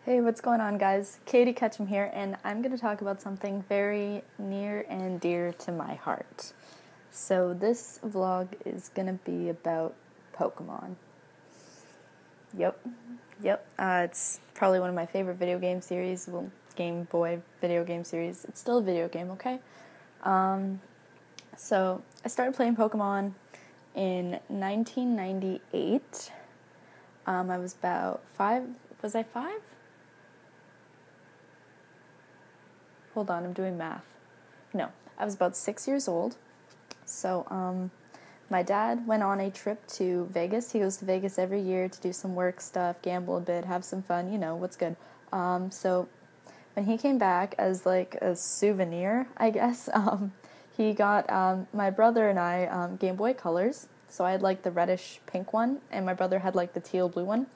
Hey, what's going on, guys? Katie Ketchum here, and I'm going to talk about something very near and dear to my heart. So this vlog is going to be about Pokemon. Yep. It's probably one of my favorite video game series, well, Game Boy video game series. It's still a video game, okay? So I started playing Pokemon in 1998. I was about 5. Was I 5? Hold on, I'm doing math. No, I was about 6 years old. So, my dad went on a trip to Vegas. He goes to Vegas every year to do some work stuff, gamble a bit, have some fun, you know, what's good. So when he came back as like a souvenir, I guess, he got my brother and I Game Boy Colors. So I had like the reddish pink one, and my brother had like the teal blue one.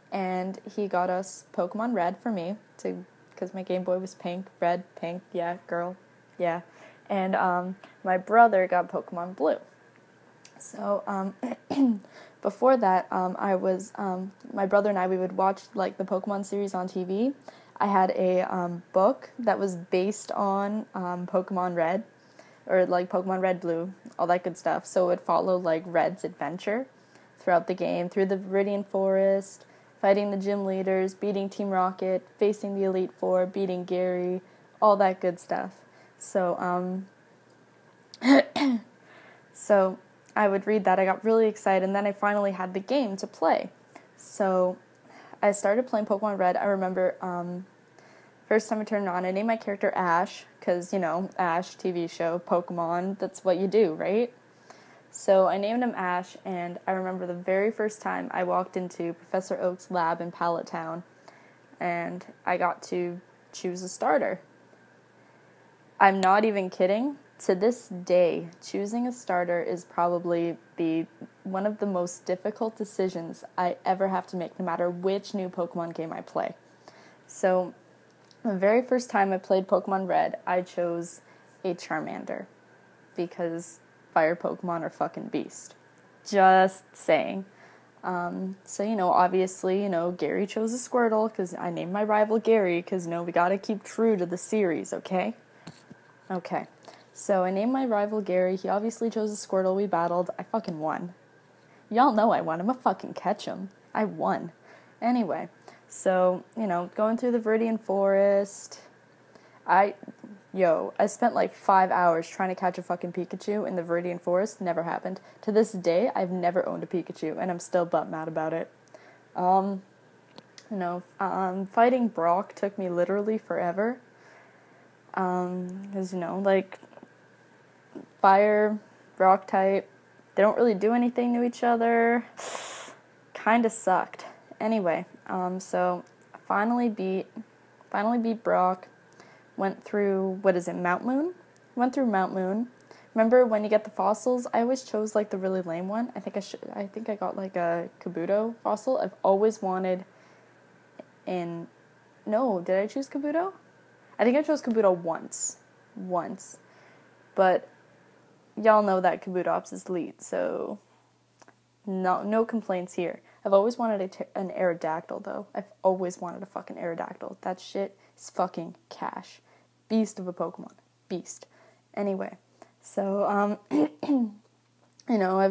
And he got us Pokemon Red for me because my Game Boy was pink, red, pink, yeah, girl, yeah. And my brother got Pokemon Blue. So before that, my brother and I, we would watch like the Pokemon series on TV. I had a book that was based on Pokemon Red, or like Pokemon Red, Blue, all that good stuff. So it would follow like Red's adventure throughout the game, through the Viridian Forest, fighting the gym leaders, beating Team Rocket, facing the Elite Four, beating Gary, all that good stuff. So, so I would read that. I got really excited, and then I finally had the game to play. So I started playing Pokemon Red. I remember first time I turned it on, I named my character Ash, because, you know, Ash, TV show, Pokemon, that's what you do, right? So I named him Ash, and I remember the very first time I walked into Professor Oak's lab in Pallet Town, and I got to choose a starter. I'm not even kidding. To this day, choosing a starter is probably one of the most difficult decisions I ever have to make, no matter which new Pokemon game I play. So the very first time I played Pokemon Red, I chose a Charmander, because fire Pokemon are fucking beast. Just saying. So, you know, obviously, you know, Gary chose a Squirtle, because I named my rival Gary, because, you know, we gotta keep true to the series, okay? Okay. So I named my rival Gary. He obviously chose a Squirtle. We battled. I fucking won. Y'all know I won. I'm a fucking Ketchum. I won. Anyway, so, you know, going through the Viridian Forest, I spent like 5 hours trying to catch a fucking Pikachu in the Viridian Forest. Never happened. To this day, I've never owned a Pikachu, and I'm still butt mad about it. Fighting Brock took me literally forever. Because, you know, like, fire, rock type, they don't really do anything to each other. Kinda sucked. Anyway, so I finally beat Brock. Went through, Mount Moon? Went through Mount Moon. Remember when you get the fossils? I always chose like the really lame one. I think I got like a Kabuto fossil. I've always wanted no, did I choose Kabuto? I think I chose Kabuto once. But y'all know that Kabutops is elite, so no complaints here. I've always wanted an Aerodactyl, though. I've always wanted a fucking Aerodactyl. That shit is fucking cash. Beast of a Pokemon. Beast. Anyway, so, you know, I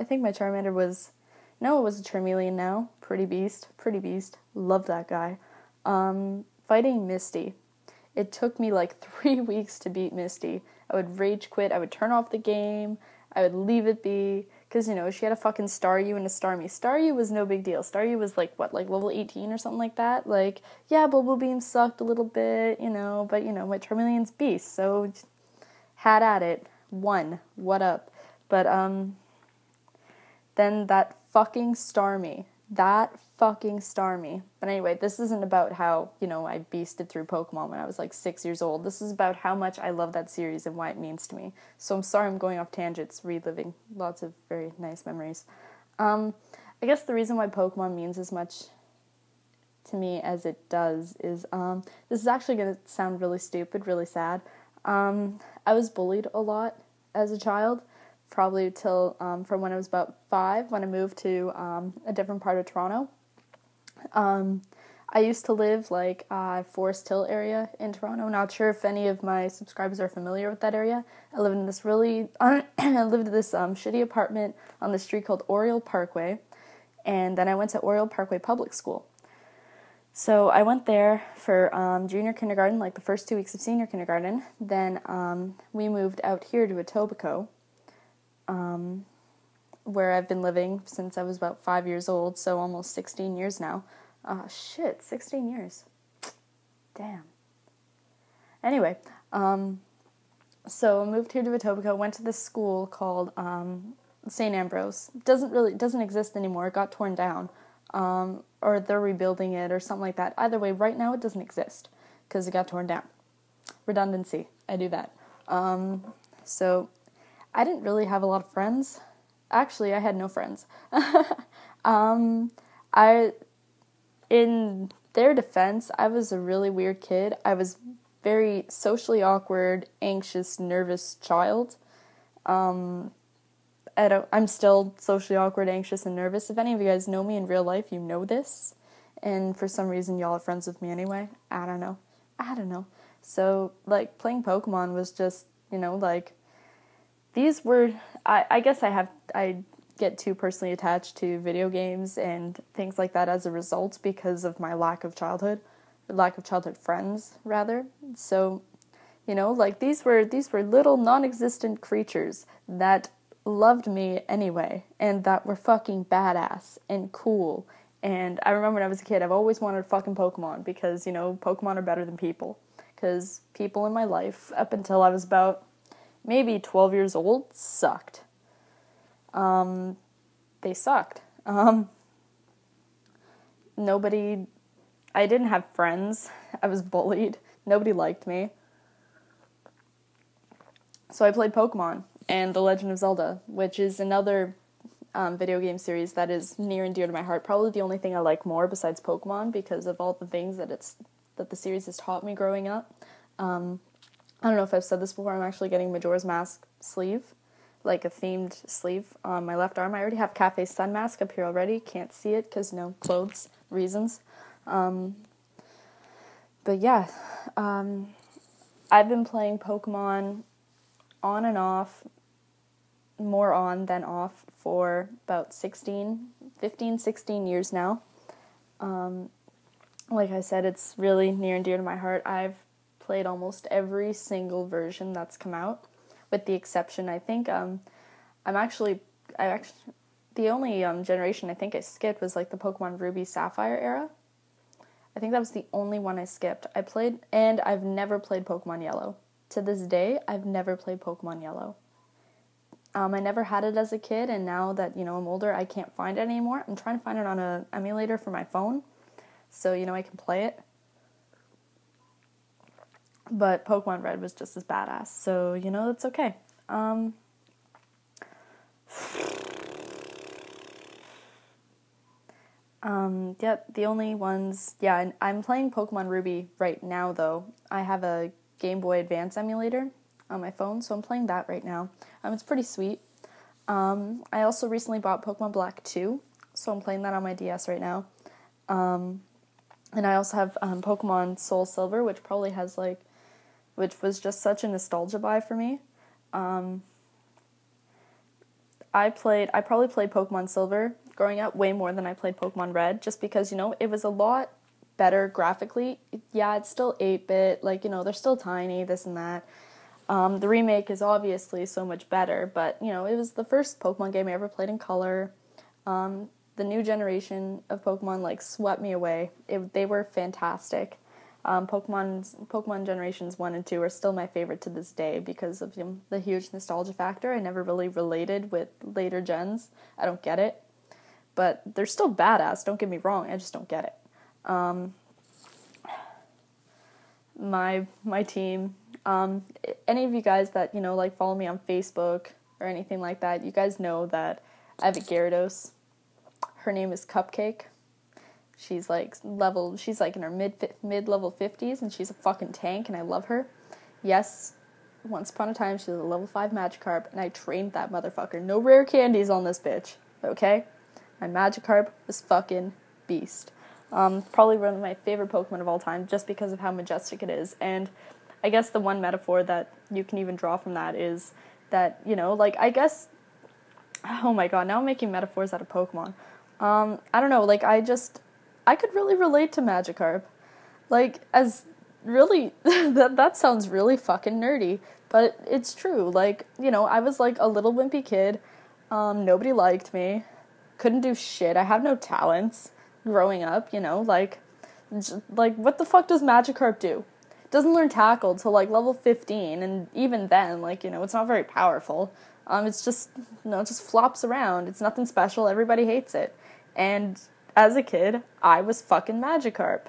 think my Charmander was a Charmeleon now. Pretty beast. Love that guy. Fighting Misty. It took me like 3 weeks to beat Misty. I would rage quit. I would turn off the game. I would leave it be. Because, you know, she had a fucking Staryu and a Starmie. Staryu was no big deal. Staryu was like level 18 or something like that? Like, yeah, Bubble Beam sucked a little bit, you know, but, you know, my Charmeleon's beast, so had at it. Won. What up? But, then that fucking Starmie. But anyway, this isn't about how, you know, I beasted through Pokemon when I was like 6 years old. This is about how much I love that series and why it means to me. So I'm sorry I'm going off tangents, reliving lots of very nice memories. I guess the reason why Pokemon means as much to me as it does is, this is actually going to sound really stupid, really sad. I was bullied a lot as a child. Probably till from when I was about 5, when I moved to a different part of Toronto. I used to live like Forest Hill area in Toronto. Not sure if any of my subscribers are familiar with that area. I lived in this shitty apartment on the street called Oriole Parkway, and then I went to Oriole Parkway Public School. So I went there for junior kindergarten, like the first 2 weeks of senior kindergarten. Then we moved out here to Etobicoke, where I've been living since I was about 5 years old, so almost 16 years now. 16 years. Damn. Anyway, so I moved here to Etobicoke, went to this school called St. Ambrose. Doesn't exist anymore. It got torn down. Or they're rebuilding it or something like that. Either way, right now it doesn't exist because it got torn down. Redundancy. I do that. So I didn't really have a lot of friends. Actually, I had no friends. In their defense, I was a really weird kid. I was very socially awkward, anxious, nervous child. I'm still socially awkward, anxious, and nervous. If any of you guys know me in real life, you know this. And for some reason, y'all are friends with me anyway. I don't know. So, like, playing Pokemon was just, like, these were, I guess I get too personally attached to video games and things like that as a result because of my lack of childhood friends, rather. So, like, these were little non-existent creatures that loved me anyway, and that were fucking badass and cool. And I remember when I was a kid, I've always wanted fucking Pokemon because, Pokemon are better than people. Because people in my life, up until I was about maybe 12 years old, sucked. They sucked. I didn't have friends. I was bullied. Nobody liked me. So I played Pokemon and The Legend of Zelda, which is another video game series that is near and dear to my heart. Probably the only thing I like more besides Pokemon because of all the things that the series has taught me growing up. I don't know if I've said this before, I'm actually getting Majora's Mask sleeve, like a themed sleeve on my left arm. I already have Cafe's Sun Mask up here already. Can't see it because, clothes reasons. But yeah, I've been playing Pokemon on and off, more on than off, for about 16 years now. Like I said, it's really near and dear to my heart. I've played almost every single version that's come out, with the exception, I think, the only generation I think I skipped was like the Pokemon Ruby Sapphire era. I think that was the only one I skipped. I've never played Pokemon Yellow. To this day, I've never played Pokemon Yellow. I never had it as a kid, and now that, I'm older, I can't find it anymore. I'm trying to find it on an emulator for my phone, so, I can play it. But Pokemon Red was just as badass, so, it's okay. The only ones, I'm playing Pokemon Ruby right now, though. I have a Game Boy Advance emulator on my phone, so I'm playing that right now. It's pretty sweet. I also recently bought Pokemon Black 2, so I'm playing that on my DS right now. And I also have Pokemon Soul Silver, which was just such a nostalgia buy for me. I probably played Pokemon Silver growing up way more than I played Pokemon Red, just because, it was a lot better graphically. Yeah, it's still 8-bit, they're still tiny, this and that. The remake is obviously so much better, but, it was the first Pokemon game I ever played in color. The new generation of Pokemon, swept me away. They were fantastic. Pokemon Generations 1 and 2 are still my favorite to this day because of the huge nostalgia factor. I never really related with later gens. I don't get it. But they're still badass, don't get me wrong, I just don't get it. My team, any of you guys that, follow me on Facebook or anything like that, you guys know that I have a Gyarados. Her name is Cupcake. She's in her mid-level 50s, and she's a fucking tank, and I love her. Yes, once upon a time, she was a level 5 Magikarp, and I trained that motherfucker. No rare candies on this bitch, okay? My Magikarp was fucking beast. Probably one of my favorite Pokemon of all time, just because of how majestic it is. And I guess the one metaphor that you can even draw from that is that, you know, like, I guess, oh my god, now I'm making metaphors out of Pokemon. I don't know, like, I could really relate to Magikarp. Like, as really, that sounds really fucking nerdy, but it's true. Like, you know, I was like a little wimpy kid, nobody liked me, couldn't do shit, I have no talents growing up, you know, like, what the fuck does Magikarp do? Doesn't learn Tackle till like level 15, and even then, like, you know, it's not very powerful. It's just, you know, it just flops around. It's nothing special. Everybody hates it. And as a kid, I was fucking Magikarp.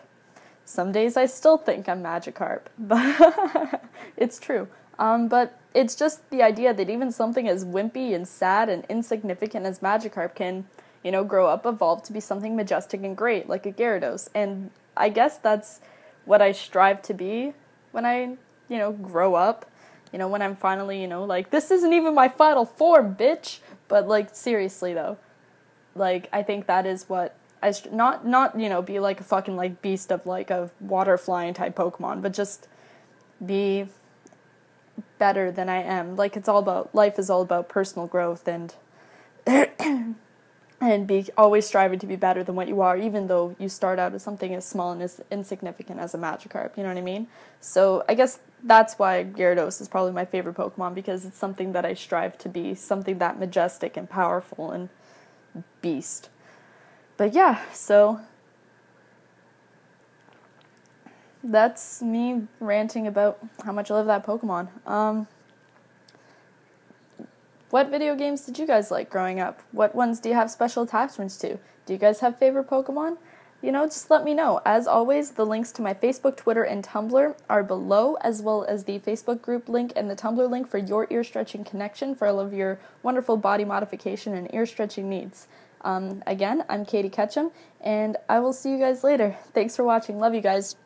Some days I still think I'm Magikarp, but it's true. But it's just the idea that even something as wimpy and sad and insignificant as Magikarp can, you know, grow up, evolve to be something majestic and great, like a Gyarados. And I guess that's what I strive to be when I, you know, grow up. You know, when I'm finally, you know, like, this isn't even my final form, bitch! But, like, seriously, though. Like, I think that is what not, you know, be, like, a fucking, like, beast of, like, a water-flying type Pokemon, but just be better than I am. Like, life is all about personal growth, and and be always striving to be better than what you are, even though you start out as something as small and as insignificant as a Magikarp, you know what I mean? So I guess that's why Gyarados is probably my favorite Pokemon, because it's something that I strive to be, something that majestic and powerful and beast. But yeah, so that's me ranting about how much I love that Pokemon. What video games did you guys like growing up? What ones do you have special attachments to? Do you guys have favorite Pokemon? You know, just let me know. As always, the links to my Facebook, Twitter, and Tumblr are below, as well as the Facebook group link and the Tumblr link for your ear-stretching connection for all of your wonderful body modification and ear-stretching needs. Again, I'm Katie Ketchum, and I will see you guys later. Thanks for watching. Love you guys.